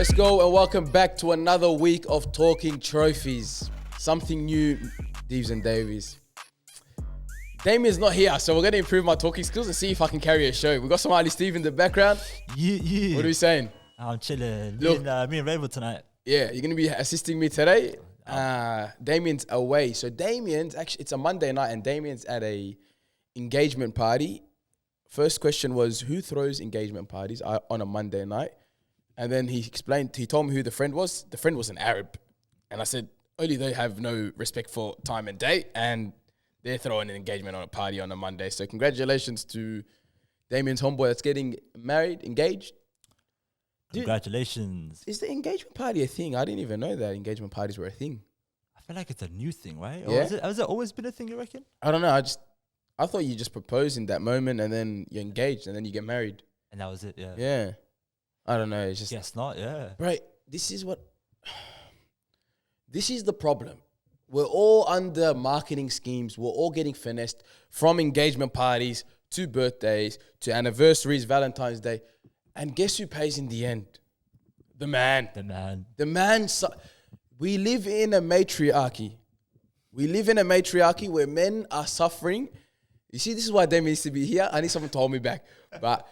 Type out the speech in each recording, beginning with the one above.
Let's go and welcome back to another week of Talking Trophies. Something new, Deevs and Daveys. Damian's not here, so we're going to improve my talking skills and see if I can carry a show. We got some Ali Steve in the background. Yeah. What are we saying? I'm chilling. Look. Me and Rayvo tonight. Yeah, you're going to be assisting me today. Damian's away. So Damian's actually, it's a Monday night and Damian's at a engagement party. First question was, who throws engagement parties on a Monday night? And then he told me who the friend was. The friend was an Arab. And I said, only they have no respect for time and date. And they're throwing an engagement on a party on a Monday. So congratulations to Damian's homeboy that's getting married, engaged. Congratulations. Is the engagement party a thing? I didn't even know that engagement parties were a thing. I feel like it's a new thing, right? Yeah. Or has it always been a thing, you reckon? I don't know. I thought you just propose in that moment and then you're engaged and then you get married. And that was it, yeah. Yeah. I don't know. It's just... Guess not, yeah. Right. This is the problem. We're all under marketing schemes. We're all getting finessed from engagement parties to birthdays to anniversaries, Valentine's Day. And guess who pays in the end? The man. The man. We live in a matriarchy. Where men are suffering. You see, this is why Damian needs to be here. I need someone to hold me back. But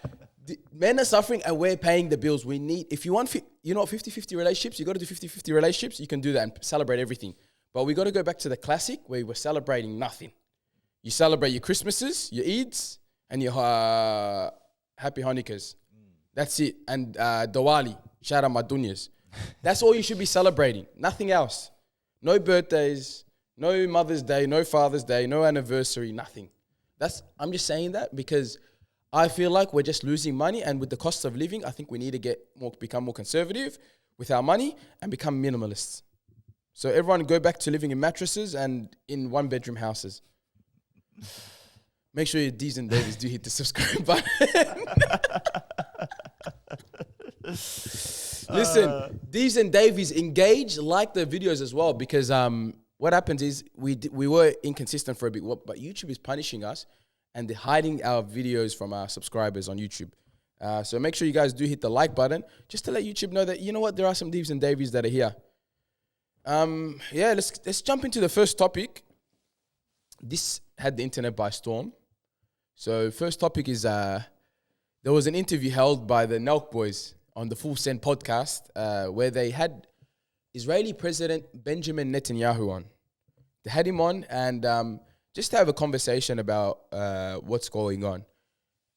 men are suffering and we're paying the bills. We need, if you want, 50-50 relationships, you got to do 50-50 relationships. You can do that and celebrate everything. But we got to go back to the classic where we're celebrating nothing. You celebrate your Christmases, your Eids, and your Happy Hanukkahs. That's it. And Diwali, shout out my dunyas. That's all you should be celebrating. Nothing else. No birthdays, no Mother's Day, no Father's Day, no anniversary, nothing. I'm just saying that because I feel like we're just losing money, and with the cost of living, I think we need to become more conservative with our money and become minimalists. So everyone go back to living in mattresses and in one-bedroom houses. Make sure your Deevs and Daveys do hit the subscribe button. Listen, Deevs and Daveys engage, like the videos as well, because what happens is we were inconsistent for a bit, but YouTube is punishing us and they're hiding our videos from our subscribers on YouTube. So make sure you guys do hit the like button just to let YouTube know that, you know what, there are some Deevs and Daveys that are here. Let's jump into the first topic. This had the internet by storm. So first topic is there was an interview held by the NELK Boys on the Full Send podcast where they had Israeli President Benjamin Netanyahu on. They had him on and just to have a conversation about what's going on.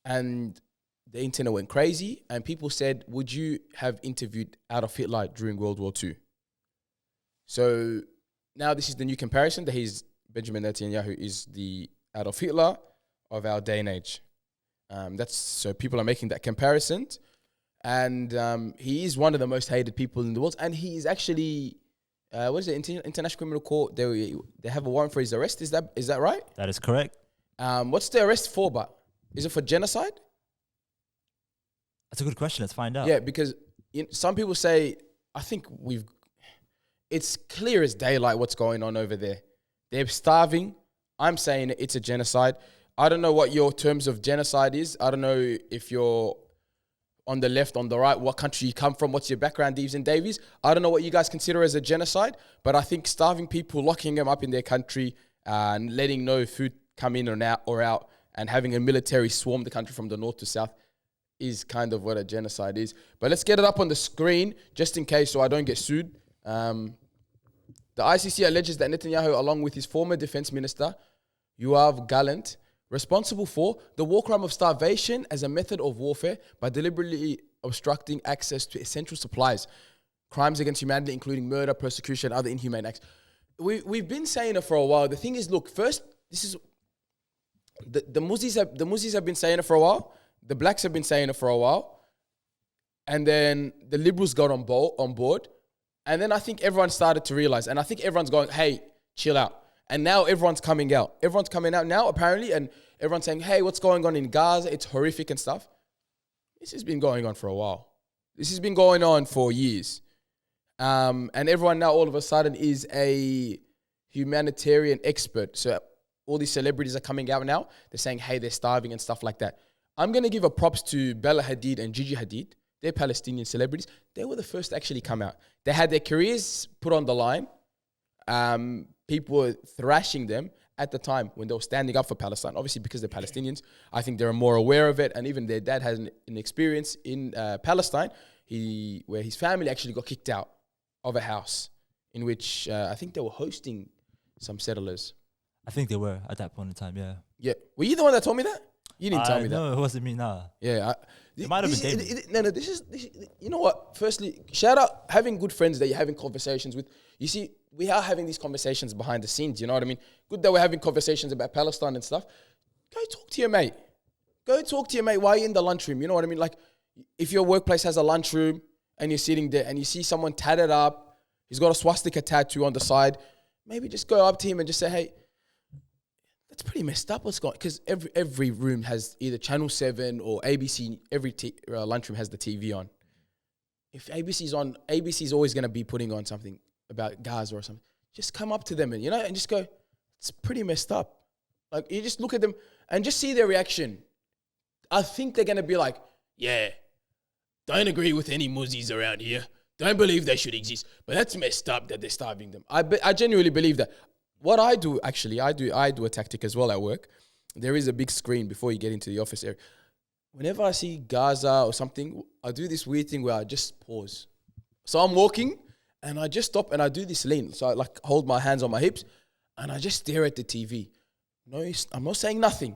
And the internet went crazy and people said, would you have interviewed Adolf Hitler during World War II? So now this is the new comparison that Benjamin Netanyahu is the Adolf Hitler of our day and age. So people are making that comparison. And he is one of the most hated people in the world. And he is actually, International Criminal Court, they have a warrant for his arrest. Is that right? That is correct. What's the arrest for, but? Is it for genocide? That's a good question. Let's find out. Yeah, because some people say, I think it's clear as daylight what's going on over there. They're starving. I'm saying it's a genocide. I don't know what your terms of genocide is. I don't know if you're on the left, on the right, what country you come from, what's your background, Deevs and Daveys. I don't know what you guys consider as a genocide, but I think starving people, locking them up in their country, and letting no food come in or out, and having a military swarm the country from the north to south is kind of what a genocide is. But let's get it up on the screen, just in case so I don't get sued. The ICC alleges that Netanyahu, along with his former defense minister, Yoav Gallant, responsible for the war crime of starvation as a method of warfare by deliberately obstructing access to essential supplies, crimes against humanity, including murder, persecution, and other inhumane acts. We've been saying it for a while. The thing is, look, first, this is the Muslims have been saying it for a while. The blacks have been saying it for a while, and then the liberals got on board. And then I think everyone started to realize, and I think everyone's going, hey, chill out. And now everyone's coming out. Everyone's coming out now, apparently, and everyone's saying, hey, what's going on in Gaza? It's horrific and stuff. This has been going on for a while. This has been going on for years. And everyone now all of a sudden is a humanitarian expert. So all these celebrities are coming out now. They're saying, hey, they're starving and stuff like that. I'm going to give a props to Bella Hadid and Gigi Hadid. they're Palestinian celebrities. They were the first to actually come out. They had their careers put on the line. People were thrashing them at the time when they were standing up for Palestine. Obviously, because they're Palestinians, I think they're more aware of it. And even their dad has an experience in Palestine, where his family actually got kicked out of a house in which I think they were hosting some settlers. I think they were at that point in time. Yeah. Yeah. Were you the one that told me that? You didn't tell me that. No, it wasn't me. Nah. Yeah. It might have been Damian. No, this is, you know what? Firstly, shout out having good friends that you're having conversations with. You see, we are having these conversations behind the scenes, you know what I mean? Good that we're having conversations about Palestine and stuff. Go talk to your mate. Go talk to your mate while you're in the lunchroom, you know what I mean? Like, if your workplace has a lunchroom and you're sitting there and you see someone tatted up, he's got a swastika tattoo on the side, maybe just go up to him and just say, hey, that's pretty messed up. What's going on? Because every room has either Channel 7 or ABC. Every lunchroom has the TV on. If ABC's on, ABC's always going to be putting on something about Gaza or something. Just come up to them and, and just go, it's pretty messed up. Like, you just look at them and just see their reaction. I think they're going to be like, yeah, don't agree with any Muzzies around here. Don't believe they should exist. But that's messed up that they're starving them. I genuinely believe that. What I do, actually, I do a tactic as well at work. There is a big screen before you get into the office area. Whenever I see Gaza or something, I do this weird thing where I just pause. So I'm walking and I just stop and I do this lean. So I like hold my hands on my hips and I just stare at the TV. No, I'm not saying nothing.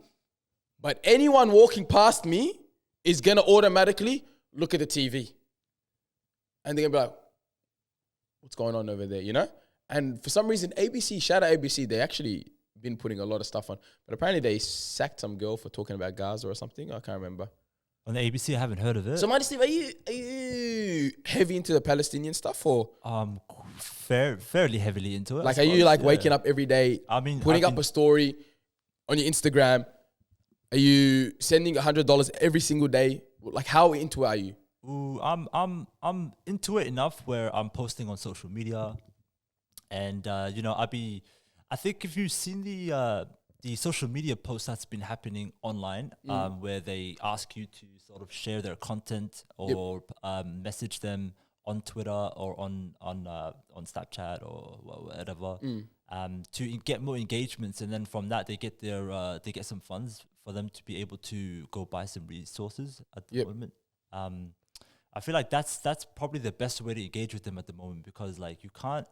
But anyone walking past me is going to automatically look at the TV. And they're going to be like, what's going on over there, And for some reason, ABC, shout out ABC, they actually been putting a lot of stuff on. But apparently they sacked some girl for talking about Gaza or something. I can't remember. On the ABC, I haven't heard of it. So, Mighty Steve, are you heavy into the Palestinian stuff or? Fairly heavily into it. Like, are you like waking up every day, putting up a story on your Instagram? Are you sending $100 every single day? Like, how into it are you? Ooh, I'm into it enough where I'm posting on social media. And, I think if you've seen the social media post that's been happening online, where they ask you to sort of share their content or message them on Twitter or on Snapchat or whatever, to get more engagements, and then from that they get they get some funds for them to be able to go buy some resources at the moment. I feel like that's probably the best way to engage with them at the moment, because like you can't.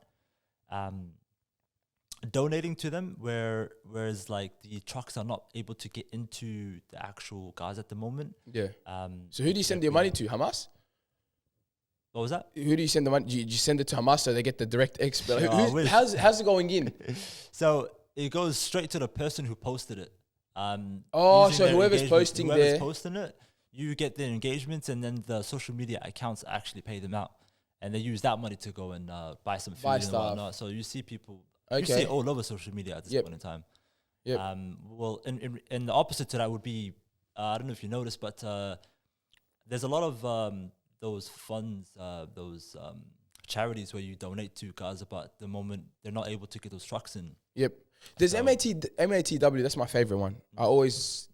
Donating to them, whereas like the trucks are not able to get into the actual Gaza at the moment. Yeah. So who do you send your money to? Hamas? What was that? Who do you send the money? Do you send it to Hamas so they get the direct expert? How's it going in? So it goes straight to the person who posted it. So whoever's posting it, you get their engagements, and then the social media accounts actually pay them out, and they use that money to go and buy some food and whatnot. So you see people. You see it all over social media at this point in time. Well, in the opposite to that would be, I don't know if you noticed, but there's a lot of those funds, those charities where you donate to Gaza, but at the moment they're not able to get those trucks in. Yep. There's MATW, that's my favorite one.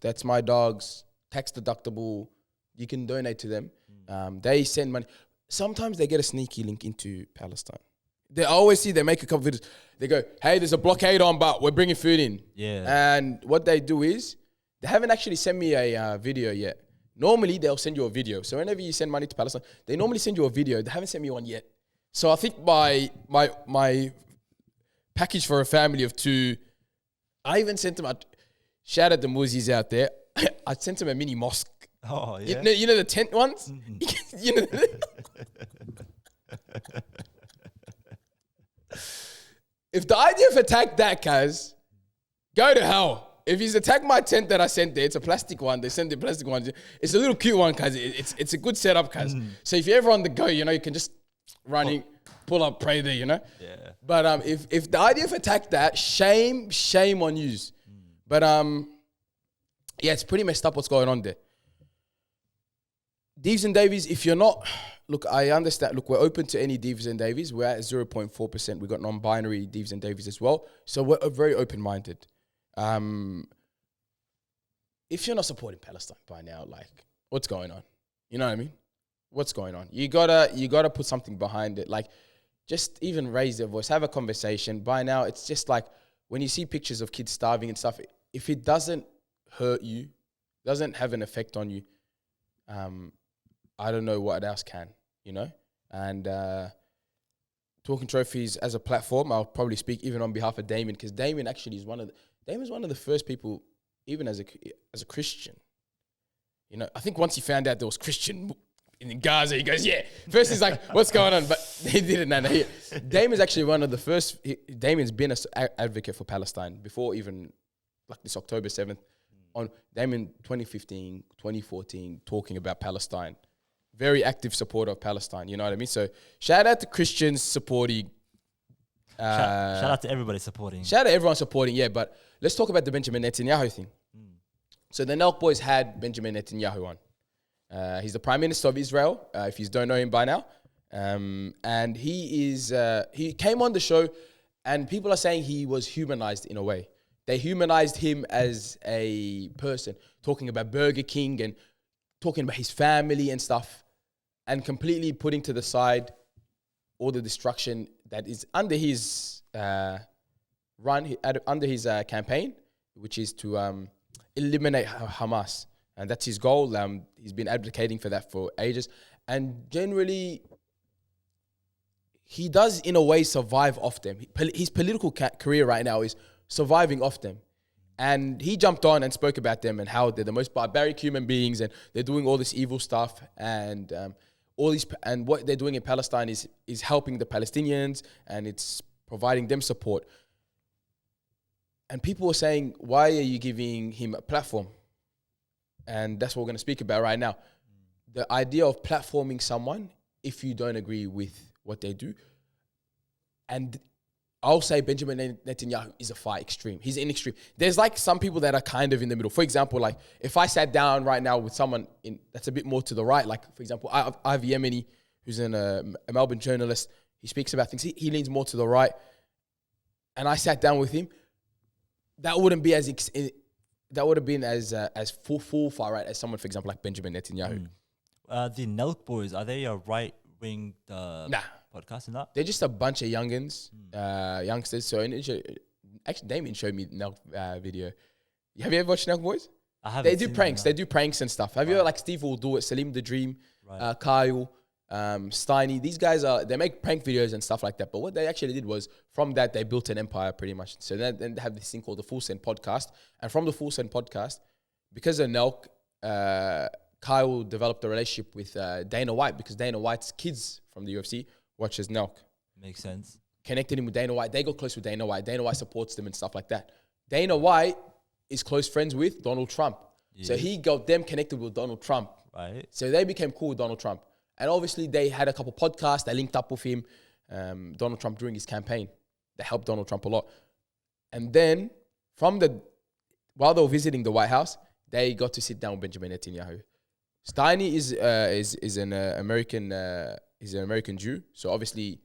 That's my dog's tax deductible. You can donate to them. They send money. Sometimes they get a sneaky link into Palestine. They always see, they make a couple videos. They go, hey, there's a blockade on, but we're bringing food in. Yeah. And what they do is, they haven't actually sent me a video yet. Normally, they'll send you a video. So whenever you send money to Palestine, they normally send you a video. They haven't sent me one yet. So I think my package for a family of 2, I even sent them, shout out the Muzis out there, I sent them a mini mosque. Oh, yeah. You know the tent ones? Mm-hmm. If the IDF attacked that, cuz, go to hell. If he's attacked my tent that I sent there, it's a plastic one. They send the plastic ones. It's a little cute one, cuz. It's a good setup, cuz. So if you're ever on the go, you can just run pull up, pray there, Yeah. But if the IDF attacked that, shame on yous. But yeah, it's pretty messed up what's going on there. Deevs and Daveys, if you're not... Look, I understand. Look, we're open to any Deevs and Daveys. We're at 0.4%. We've got non-binary Deevs and Daveys as well. So we're very open-minded. If you're not supporting Palestine by now, like, what's going on? You know what I mean? what's going on? You gotta put something behind it. Like, just even raise your voice, have a conversation. By now, it's just like when you see pictures of kids starving and stuff, if it doesn't hurt you, doesn't have an effect on you, I don't know what else can, you know? And Talking Trophies as a platform, I'll probably speak even on behalf of Damian, because Damian actually is one of the first people, even as a Christian. You know, I think once he found out there was Christian in Gaza, he goes, yeah. First he's like, what's going on? But he didn't know. Damian's actually one of the first. Damian's been an advocate for Palestine before even like this October 7th. On Damian 2015, 2014, talking about Palestine. Very active supporter of Palestine, you know what I mean? So shout out to Christians supporting. Shout out to everybody supporting. Shout out to everyone supporting, yeah. But let's talk about the Benjamin Netanyahu thing. So the NELK Boys had Benjamin Netanyahu on. He's the Prime Minister of Israel, if you don't know him by now. And he came on the show, and people are saying he was humanized in a way. They humanized him as a person, talking about Burger King and talking about his family and stuff, and completely putting to the side all the destruction that is under his under his campaign, which is to eliminate Hamas. And that's his goal. He's been advocating for that for ages. And generally, he does, in a way, survive off them. His political career right now is surviving off them. And he jumped on and spoke about them and how they're the most barbaric human beings and they're doing all this evil stuff. And and what they're doing in Palestine is helping the Palestinians, and it's providing them support. And people were saying, why are you giving him a platform? And that's what we're going to speak about right now. The idea of platforming someone if you don't agree with what they do. And I'll say Benjamin Netanyahu is a far extreme. He's an extreme. There's like some people that are kind of in the middle. For example, like if I sat down right now with someone that's a bit more to the right, like for example, I have Yemeni, who's a Melbourne journalist. He speaks about things. He leans more to the right. And I sat down with him. That wouldn't be that would have been as full far right as someone, for example, like Benjamin Netanyahu. The NELK Boys, are they a right-wing podcast in that? They're just a bunch of youngsters. So actually, Damian showed me NELK video. Have you ever watched NELK Boys? I haven't. They do pranks. They do pranks and stuff. Have you ever, like Steve will do it, Salim the Dream, Kyle, Steiny. These guys they make prank videos and stuff like that. But what they actually did was, from that, they built an empire pretty much. So then they have this thing called the Full Send Podcast. And from the Full Send Podcast, because of NELK, Kyle developed a relationship with Dana White, because Dana White's kids from the UFC watches NELK. Makes sense. Connected him with Dana White. They got close with Dana White. Dana White supports them and stuff like that. Dana White is close friends with Donald Trump. Yeah. So he got them connected with Donald Trump. Right. So they became cool with Donald Trump. And obviously they had a couple podcasts. They linked up with him, Donald Trump, during his campaign. They helped Donald Trump a lot. And then while they were visiting the White House, they got to sit down with Benjamin Netanyahu. Steiny is an American Jew. So obviously,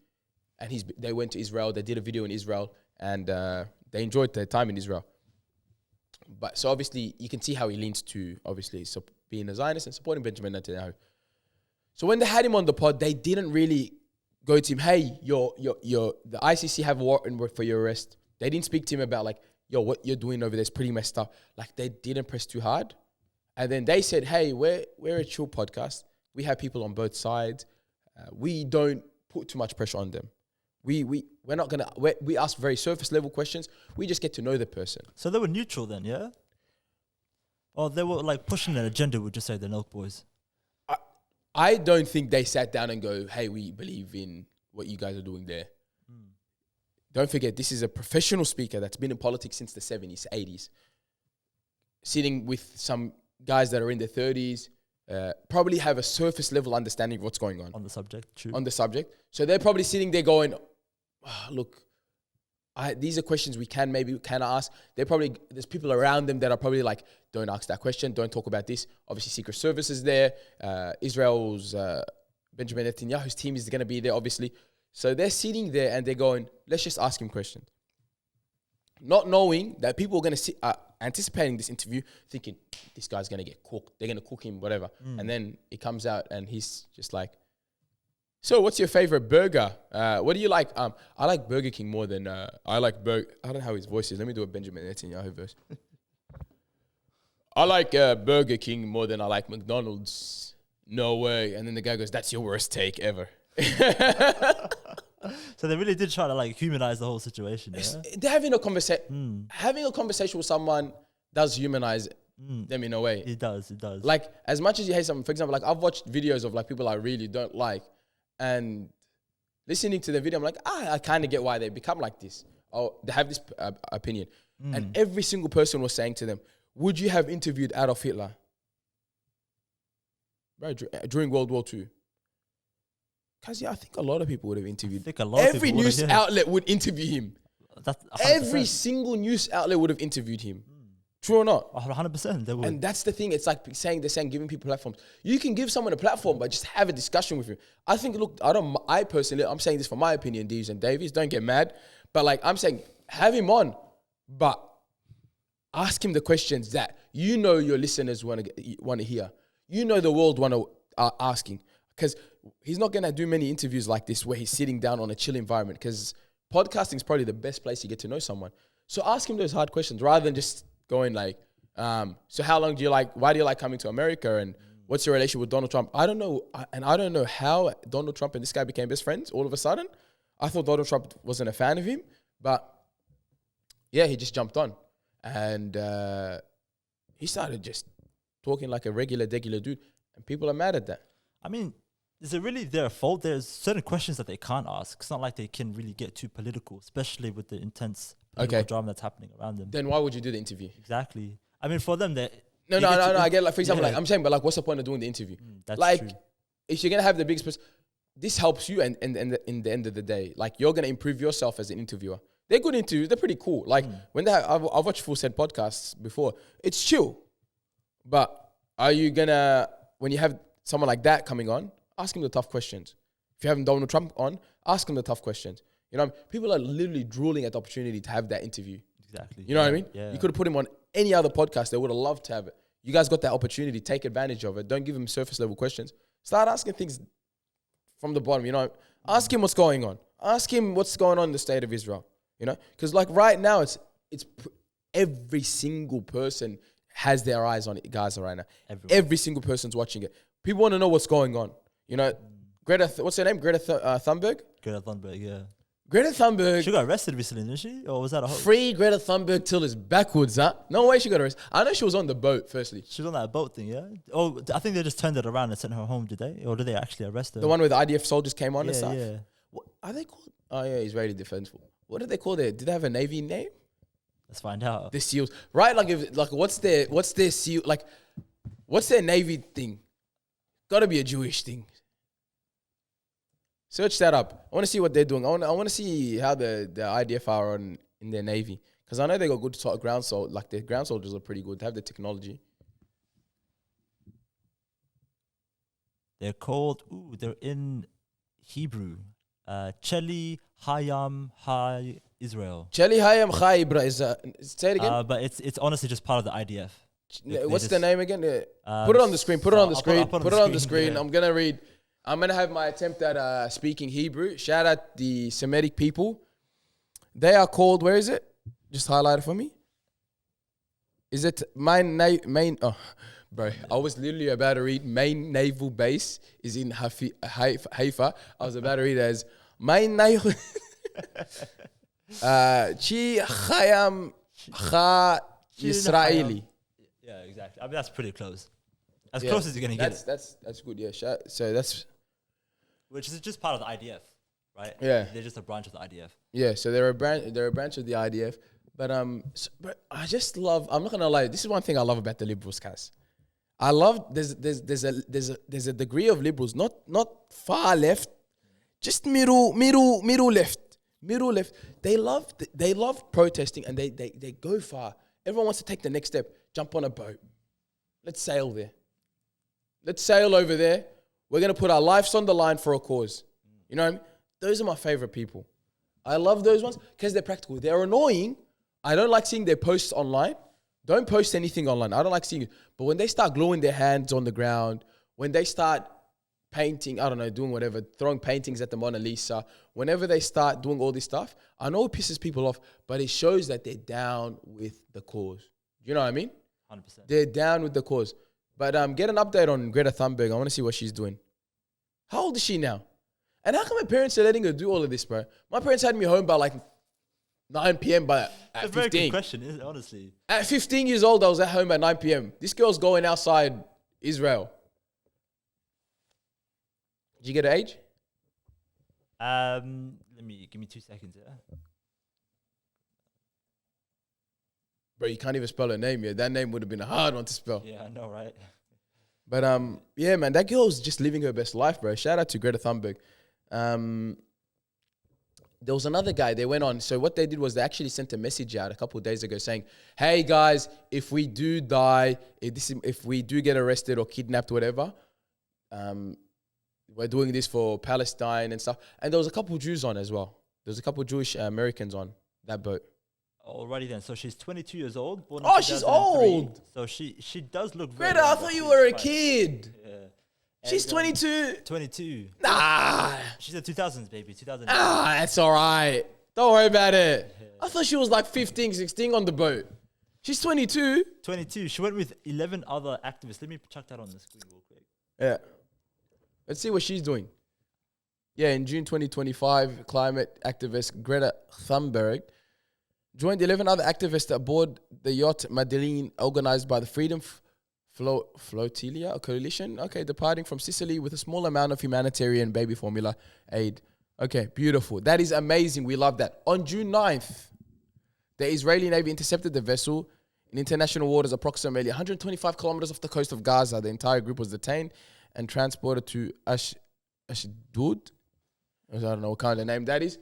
and they went to Israel. They did a video in Israel, and they enjoyed their time in Israel. But so obviously, you can see how he leans to obviously being a Zionist and supporting Benjamin Netanyahu. So when they had him on the pod, they didn't really go to him, hey, the ICC have a warrant for your arrest. They didn't speak to him about like, yo, what you're doing over there is pretty messed up. Like, they didn't press too hard. And then they said, hey, we're a chill podcast. We have people on both sides. We don't put too much pressure on them. We're not gonna. We ask very surface level questions. We just get to know the person. So they were neutral then, yeah? Or they were like pushing an agenda, would you say, the NELK Boys? I don't think they sat down and go, hey, we believe in what you guys are doing there. Don't forget, this is a professional speaker that's been in politics since the 70s, 80s. Sitting with some guys that are in their 30s, probably have a surface level understanding of what's going on. On the subject, true. On the subject. So they're probably sitting there going, look, these are questions we can ask. There's people around them that are probably like, don't ask that question, don't talk about this. Obviously, Secret Service is there. Israel's Benjamin Netanyahu's team is going to be there, obviously. So they're sitting there and they're going, let's just ask him questions. not knowing that people are going to see, anticipating this interview, thinking this guy's going to get cooked. They're going to cook him, whatever. And then it comes out and he's just like, so what's your favorite burger? What do you like? I like Burger King more than, I don't know how his voice is. Let me do a Benjamin Netanyahu verse. I like Burger King more than I like McDonald's. No way. And then the guy goes, that's your worst take ever. So they really did try to like humanize the whole situation. Yeah? They're having a conversation. Having a conversation with someone does humanize them in a way. It does. Like, as much as you hate someone, for example, like I've watched videos of like people I really don't like, and listening to the video, I'm like, I kind of get why they become like this. Oh, they have this opinion. And every single person was saying to them, would you have interviewed Adolf Hitler? Right, during World War II. Because I think a lot of people would have interviewed. Every news outlet would interview him. Every single news outlet would have interviewed him. True or not? 100%. They would. And that's the thing. It's like they're saying giving people platforms. You can give someone a platform, but just have a discussion with him. I think, look, I personally, I'm saying this for my opinion, Deevs and Daveys, don't get mad. But like, I'm saying, have him on, but ask him the questions that you know your listeners want to hear. You know the world asking. Because he's not going to do many interviews like this where he's sitting down on a chill environment, because podcasting is probably the best place to get to know someone. So ask him those hard questions rather than just going like, so how long do you like, why do you like coming to America, and what's your relation with Donald Trump? I don't know. I don't know how Donald Trump and this guy became best friends all of a sudden. I thought Donald Trump wasn't a fan of him, but yeah, he just jumped on. And he started just talking like a regular dude, and people are mad at that. I mean, is it really their fault? There's certain questions that they can't ask. It's not like they can really get too political, especially with the intense political drama that's happening around them. Then why would you do the interview? Exactly. I mean, for them, they... No, I get, like, for example, like, I'm saying, but like, what's the point of doing the interview? That's like, true. If you're going to have the biggest person, this helps you, and in the end of the day, like, you're going to improve yourself as an interviewer. They're good interviews. They're pretty cool. Like, when they have, I've watched Full Set podcasts before. It's chill. But are you going to, when you have someone like that coming on, ask him the tough questions. If you have Donald Trump on, ask him the tough questions. You know, people are literally drooling at the opportunity to have that interview. Exactly. You know what I mean? Yeah. You could have put him on any other podcast. They would have loved to have it. You guys got that opportunity. Take advantage of it. Don't give him surface level questions. Start asking things from the bottom. You know, ask him what's going on. Ask him what's going on in the state of Israel. You know, because like right now, it's every single person has their eyes on Gaza right now. Every single person's watching it. People want to know what's going on. You know, what's her name? Greta Thunberg? Greta Thunberg, yeah. Greta Thunberg. She got arrested recently, didn't she? Or was that a whole... Free Greta Thunberg till it's backwards, huh? No way she got arrested. I know she was on the boat, firstly. She was on that boat thing, yeah? Oh, I think they just turned it around and sent her home, did they? Or did they actually arrest her? The one where the IDF soldiers came on and stuff? Yeah. What are they called? Oh, yeah, Israeli Defense Force. What did they call there? Did they have a Navy name? Let's find out. The SEALs. Right? Like, what's their SEAL... Like, what's their Navy thing? Gotta be a Jewish thing. Search that up. I want to see what they're doing. I want to see how the IDF are in their Navy. Because I know they got good ground soldiers. Like, their ground soldiers are pretty good. They have the technology. They're called... they're in Hebrew. Cheli Hayam Hai Israel. Cheli Hayam Hai Ibra is... say it again? But it's honestly just part of the IDF. What's the name again? Put it on the screen. Put it on the screen. Put it on the screen. Yeah. I'm going to read... I'm going to have my attempt at speaking Hebrew. Shout out the Semitic people. They are called, where is it? Just highlight it for me. Is it main? Oh, bro, I was literally about to read main naval base is in Haifa. I was about to read it as main naval. Chi Chayam Cha Yisraeli. Yeah, exactly. I mean, that's pretty close. As close as you're going to get it. That's good, yeah. So that's... Which is just part of the IDF, right? Yeah. They're just a branch of the IDF. Yeah, so they're a branch of the IDF. But but I just love... I'm not going to lie. This is one thing I love about the liberals, guys. I love... There's a degree of liberals, not far left, just middle left. Middle left. They love protesting, and they go far. Everyone wants to take the next step. Jump on a boat. Let's sail there. Let's sail over there. We're going to put our lives on the line for a cause. You know what I mean? Those are my favorite people. I love those ones because they're practical. They're annoying. I don't like seeing their posts online. Don't post anything online. I don't like seeing it. But when they start gluing their hands on the ground, when they start painting, I don't know, doing whatever, throwing paintings at the Mona Lisa, whenever they start doing all this stuff, I know it pisses people off, but it shows that they're down with the cause. You know what I mean? 100%. They're down with the cause. But get an update on Greta Thunberg. I want to see what she's doing. How old is she now? And how come my parents are letting her do all of this, bro? My parents had me home by like 9 p.m. But at 15. It's a very good question, isn't it, honestly? At 15 years old, I was at home at 9 p.m. This girl's going outside Israel. Did you get her age? Give me 2 seconds. Yeah. Bro, you can't even spell her name yet. That name would have been a hard one to spell. Yeah, I know, right? But yeah, man, that girl's just living her best life, bro. Shout out to Greta Thunberg. There was another guy, they went on. So what they did was they actually sent a message out a couple of days ago saying, hey guys, if we do die, if we do get arrested or kidnapped or whatever, we're doing this for Palestine and stuff. And there was a couple of Jews on as well. There was a couple of Jewish Americans on that boat. Alrighty then. So she's 22 years old. Born in Oh, she's 2003. old. So she does look very Greta, I young, thought but you she's were a quite- kid. Yeah. She's And, 22. 22. Nah. She's a 2000s baby. 2000. Ah, that's all right. Don't worry about it. I thought she was like 15, 16 on the boat. She's 22. 22. She went with 11 other activists. Let me chuck that on the screen real quick. Yeah. Let's see what she's doing. Yeah, in June 2025, climate activist Greta Thunberg joined 11 other activists aboard the yacht Madeleine, organized by the Freedom Flotilla, a coalition, departing from Sicily with a small amount of humanitarian baby formula aid. Okay, beautiful. That is amazing. We love that. On June 9th, the Israeli Navy intercepted the vessel in international waters approximately 125 kilometers off the coast of Gaza. The entire group was detained and transported to Ashdod. I don't know what kind of name that is.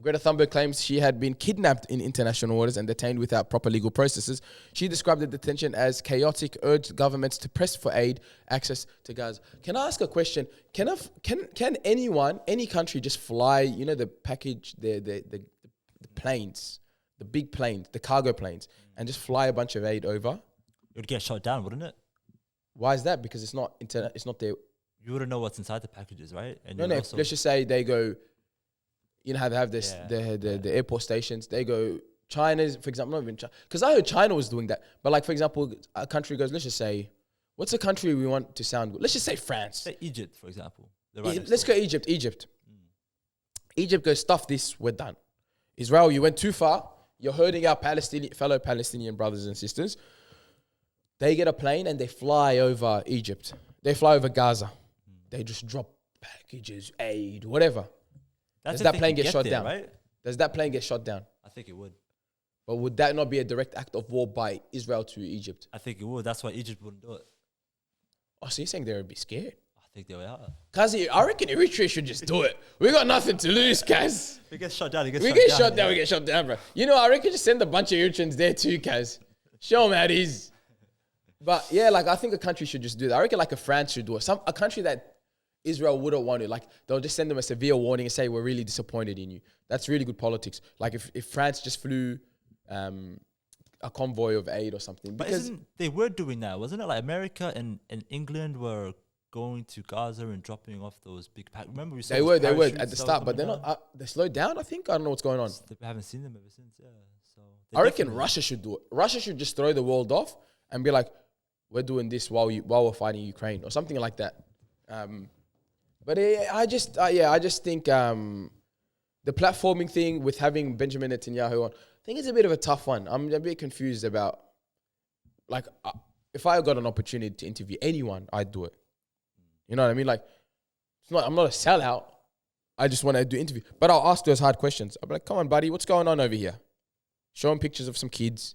Greta Thunberg claims she had been kidnapped in international waters and detained without proper legal processes. She described the detention as chaotic, urged governments to press for aid access to Gaza. Can I ask a question? Can anyone, any country just fly, you know, the package, the planes, the big planes, the cargo planes, and just fly a bunch of aid over? It would get shot down, wouldn't it? Why is that? Because it's not there. You wouldn't know what's inside the packages, right? And No, let's just say they go, you know how they have this, Yeah, the airport stations, they go, China's, for example, not even China, because I heard China was doing that. But like, for example, a country goes, let's just say, what's a country we want to sound good? Let's just say France. Say Egypt, for example. They're right next Let's door. go Egypt. Egypt goes, stuff this, we're done. Israel, you went too far. You're hurting our fellow Palestinian brothers and sisters. They get a plane and they fly over Egypt. They fly over Gaza. They just drop packages, aid, whatever. That's Does if that they plane can get shot there, down? right? Does that plane get shot down? I think it would. But would that not be a direct act of war by Israel to Egypt? I think it would. That's why Egypt wouldn't do it. Oh, so you're saying they would be scared? I think they are. Kazi, I reckon Eritrea should just do it. We got nothing to lose, Kaz. If it gets shot down, We get shot down, we get shot down, bro. You know, I reckon just send a bunch of Eritreans there too, Kaz. Show them how it is. But yeah, like I think a country should just do that. I reckon like a France should do it. A country that Israel wouldn't want to, like they'll just send them a severe warning and say, we're really disappointed in you. That's really good politics. Like if France just flew a convoy of aid or something. But Because they were doing that, wasn't it? Like America and England were going to Gaza and dropping off those big packs. Remember we saw they those were at parachutes the that start, were but they're coming not, they slowed down, I think. I don't know what's going on. down? We haven't seen them ever since, yeah. So they I reckon definitely- Russia should do it. Russia should just throw the world off and be like, we're doing this while we're fighting Ukraine or something like that. But I just think the platforming thing with having Benjamin Netanyahu on, I think it's a bit of a tough one. I'm a bit confused about, like, if I got an opportunity to interview anyone, I'd do it. You know what I mean? Like, I'm not a sellout. I just want to do interview. But I'll ask those hard questions. I'll be like, come on, buddy, what's going on over here? Show them pictures of some kids.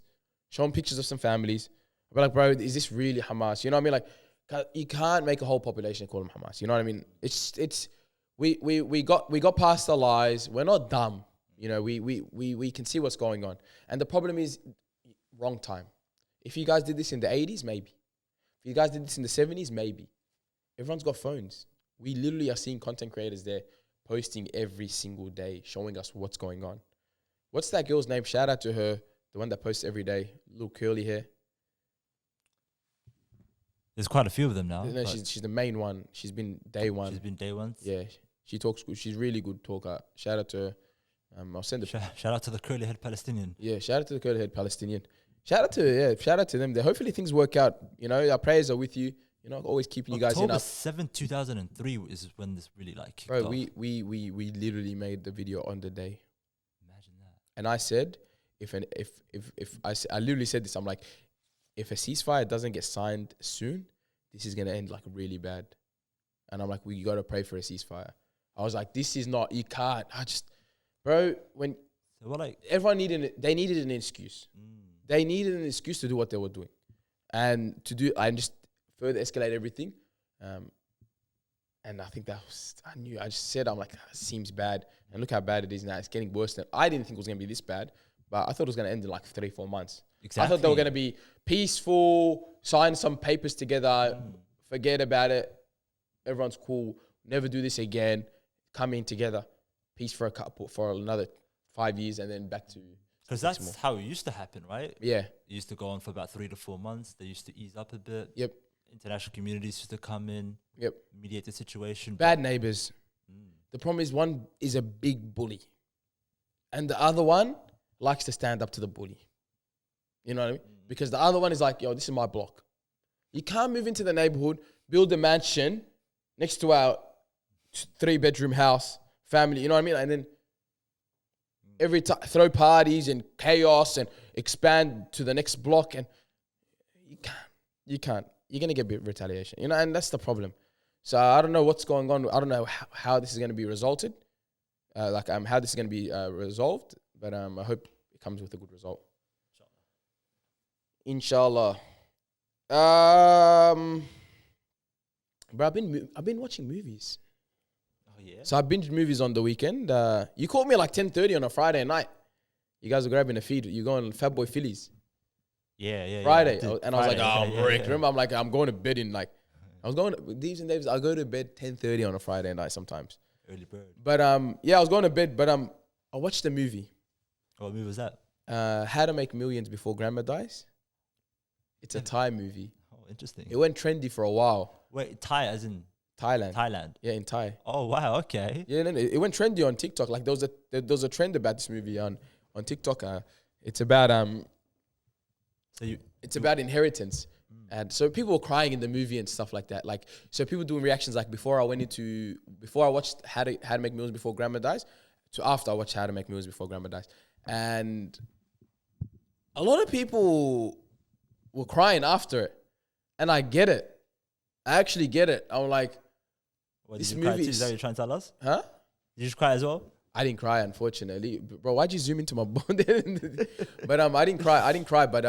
Show them pictures of some families. I'll be like, bro, is this really Hamas? You know what I mean? Like, you can't make a whole population call them Hamas. You know what I mean? We got past the lies. We're not dumb. You know, we can see what's going on. And the problem is wrong time. If you guys did this in the 80s, maybe. If you guys did this in the 70s, maybe. Everyone's got phones. We literally are seeing content creators there posting every single day, showing us what's going on. What's that girl's name? Shout out to her, the one that posts every day, little curly hair. There's quite a few of them now. No, she's the main one. She's been day one. She's been day one. Yeah, she talks good. She's really good talker. Shout out to her. I'll send it. Shout out to the curly head Palestinian. Yeah, shout out to the curly head Palestinian. Shout out to them. Hopefully things work out. You know, our prayers are with you. You know, always keeping you guys in October up. 7th, 2003 is when this really like kicked Bro, off. we literally made the video on the day. Imagine that. And I said, I literally said this, I'm like, if a ceasefire doesn't get signed soon, this is gonna end like really bad. And I'm like, we gotta pray for a ceasefire. I was like, this is not, you can't. Bro, when everyone needed an excuse. They needed an excuse to do what they were doing, and just further escalate everything. And I think I just said, I'm like, it seems bad. And look how bad it is now. It's getting worse than, I didn't think it was going to be this bad, but I thought it was going to end in like 3-4 months. Exactly. I thought they were going to be peaceful, sign some papers together, forget about it. Everyone's cool. Never do this again. Come in together. Peace for another 5 years and then back to. Because that's how it used to happen, right? Yeah. It used to go on for about 3 to 4 months. They used to ease up a bit. Yep. International communities used to come in. Yep. Mediate the situation. Bad neighbors. The problem is one is a big bully. And the other one likes to stand up to the bully. You know what I mean? Because the other one is like, yo, this is my block. You can't move into the neighborhood, build a mansion next to our 3-bedroom house, family, you know what I mean? And then every time throw parties and chaos and expand to the next block, and you can't. You're going to get a bit of retaliation, you know, and that's the problem. So I don't know what's going on. I don't know how this is going to be resulted, how this is going to be resolved, but I hope it comes with a good result. Inshallah. But I've been watching movies. Oh yeah. So I binged movies on the weekend. You called me like 10:30 on a Friday night. You guys were grabbing a feed. You going Fat Boy Phillies. Yeah. Friday. Yeah, and I was like, I'm wrecked. Remember, I'm like, I'm going to bed in like, I was going to Deevs and Daveys. I go to bed 10:30 on a Friday night sometimes. Early bird. But I was going to bed. But I watched the movie. What movie was that? How to Make Millions Before Grandma Dies. It's a Thai movie. Oh, interesting. It went trendy for a while. Wait, Thai as in Thailand. Thailand. Yeah, in Thai. Oh wow, okay. Yeah, no, it went trendy on TikTok. Like there was a trend about this movie on TikTok. It's about it's about inheritance. And so people were crying in the movie and stuff like that. Like, so people doing reactions like before I watched How to Make Millions Before Grandma Dies to after I watched How to Make Millions Before Grandma Dies. And a lot of people were crying after it. And I get it. I actually get it. I'm like, this movie is that what you're trying to tell us? Huh? Did you just cry as well? I didn't cry, unfortunately. Bro, why'd you zoom into my bone? But I didn't cry, but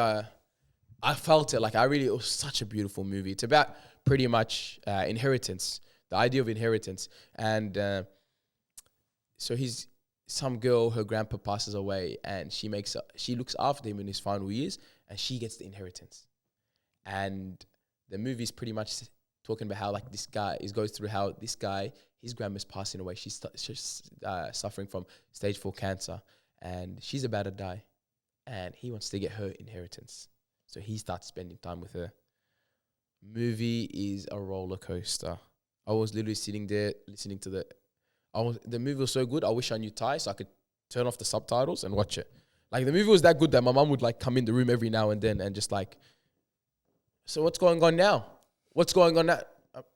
I felt it. Like, it was such a beautiful movie. It's about pretty much inheritance, the idea of inheritance. And so some girl, her grandpa passes away, and she looks after him in his final years, and she gets the inheritance. And the movie's pretty much talking about how like this guy goes through how this guy, his grandma's passing away. She's suffering from stage 4 cancer, and she's about to die, and he wants to get her inheritance. So he starts spending time with her. Movie is a roller coaster. I was literally sitting there listening to the movie was so good. I wish I knew Thai so I could turn off the subtitles and watch it. Like the movie was that good that my mom would like come in the room every now and then and just like, so what's going on now? What's going on now?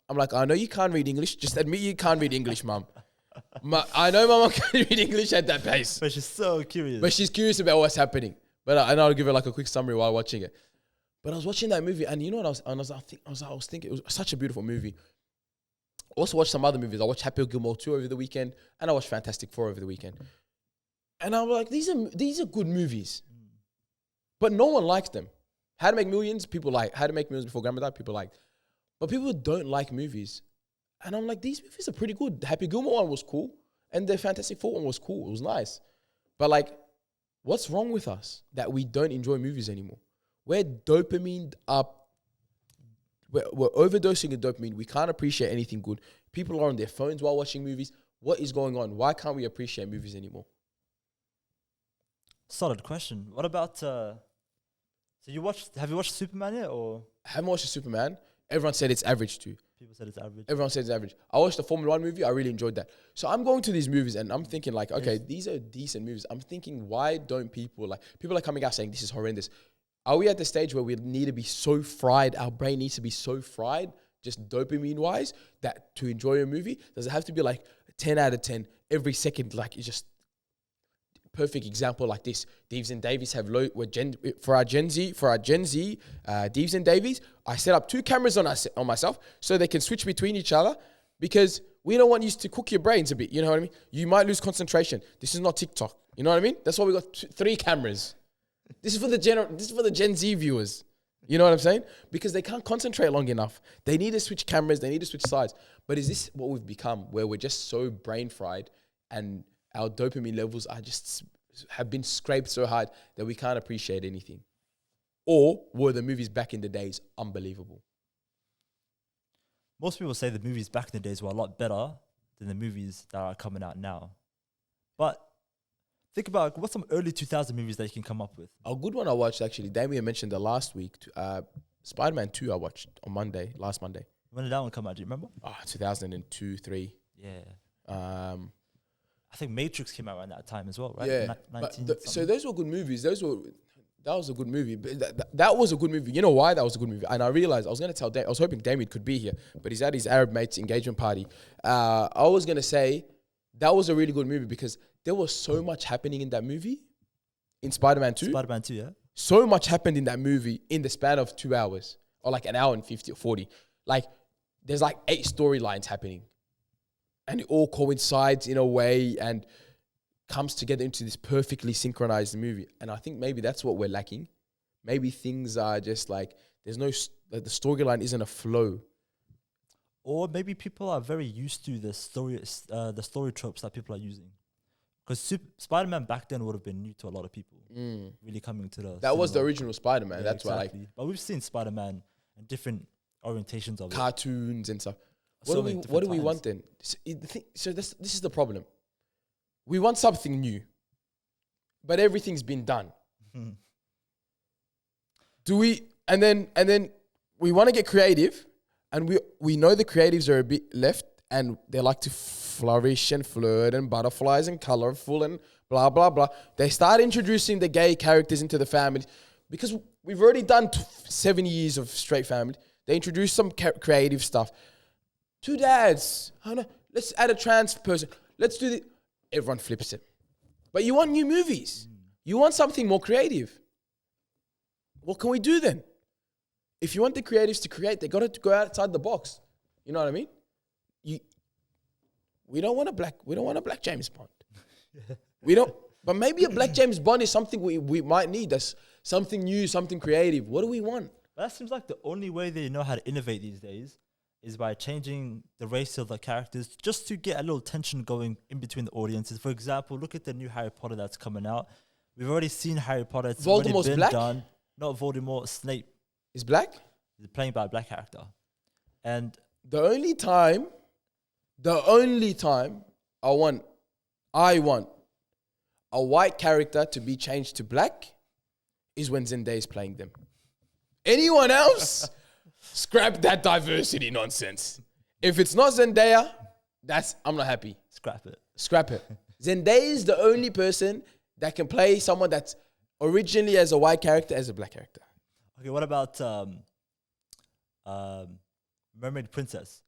I'm like, I know you can't read English. Just admit you can't read English, Mum. I know my mom can't read English at that pace. But she's so curious. But she's curious about what's happening. But I'll give her like a quick summary while watching it. But I was watching that movie, and you know what I was thinking? It was such a beautiful movie. Also watched some other movies. I watched Happy Gilmore 2 over the weekend, and I watched Fantastic Four over the weekend. And I was like, these are good movies. But no one likes them. How to Make Millions, people like. How to Make Millions Before Grandma Died, people like. But people don't like movies. And I'm like, these movies are pretty good. The Happy Gilmore one was cool, and the Fantastic Four one was cool. It was nice. But like, what's wrong with us that we don't enjoy movies anymore? We're dopamine up. We're overdosing in dopamine. We can't appreciate anything good. People are on their phones while watching movies. What is going on? Why can't we appreciate movies anymore? Solid question. What about? So you watched? Have you watched Superman yet? Or I haven't watched the Superman. Everyone said it's average too. people said it's average. Everyone says it's average. I watched the Formula 1 movie. I really enjoyed that. So I'm going to these movies and I'm thinking like, okay, these are decent movies. I'm thinking, why don't people are coming out saying this is horrendous. Are we at the stage where we need to be so fried? Our brain needs to be so fried, just dopamine wise, that to enjoy a movie, does it have to be like 10 out of 10 every second? Like it's just perfect example like this. Deevs and Daveys have for our Gen Z, Deevs and Daveys, I set up 2 cameras on myself so they can switch between each other because we don't want you to cook your brains a bit. You know what I mean? You might lose concentration. This is not TikTok. You know what I mean? That's why we got 3 cameras. This is for the Gen Z viewers. You know what I'm saying? Because they can't concentrate long enough. They need to switch cameras. They need to switch sides. But is this what we've become, where we're just so brain fried and our dopamine levels have been scraped so hard that we can't appreciate anything? Or were the movies back in the days unbelievable? Most people say the movies back in the days were a lot better than the movies that are coming out now. But think about what's some early 2000 movies that you can come up with. A good one I watched, actually, Damian mentioned the last week, Spider-Man 2 I watched on last Monday. When did that one come out? Do you remember? 2002, 3. Yeah. I think Matrix came out around that time as well, right? Yeah. So those were good movies. That was a good movie. But that was a good movie. You know why that was a good movie? And I realized I was going to tell I was hoping Damian could be here, but he's at his Arab mate's engagement party. I was going to say that was a really good movie because there was so much happening in that movie, in Spider-Man 2. Spider-Man 2, yeah. So much happened in that movie in the span of 2 hours, or like an hour and 50 or 40. Like, there's like 8 storylines happening. And it all coincides in a way and comes together into this perfectly synchronized movie. And I think maybe that's what we're lacking. Maybe things are just like, there's no, the storyline isn't a flow. Or maybe people are very used to the story tropes that people are using. Because Spider-Man back then would have been new to a lot of people. Really coming to the That was the original Spider-Man. Yeah, that's exactly. Why, but we've seen Spider-Man and different orientations of cartoons and stuff. So What do we want then? So this is the problem. We want something new, but everything's been done. Do we? And then we want to get creative, and we know the creatives are a bit left, and they like to flourish and flirt and butterflies and colorful and blah blah blah. They start introducing the gay characters into the family because we've already done 7 years of straight family. They introduce some creative stuff. 2 dads. Let's add a trans person. Let's do the. Everyone flips it. But you want new movies. You want something more creative. What can we do then? If you want the creatives to create, they got to go outside the box. You know what I mean? We don't want a black James Bond. But maybe a black James Bond is something we might need. That's something new, something creative. What do we want? That seems like the only way they know how to innovate these days is by changing the race of the characters just to get a little tension going in between the audiences. For example, look at the new Harry Potter that's coming out. We've already seen Harry Potter. It's already been black? done. Not Voldemort, Snape. Is black? He's playing by a black character. And the only time I want a white character to be changed to black is when Zendaya is playing them. Anyone else, scrap that diversity nonsense. If it's not Zendaya, I'm not happy. Scrap it. Zendaya is the only person that can play someone that's originally as a white character as a black character. Okay, what about Mermaid Princess?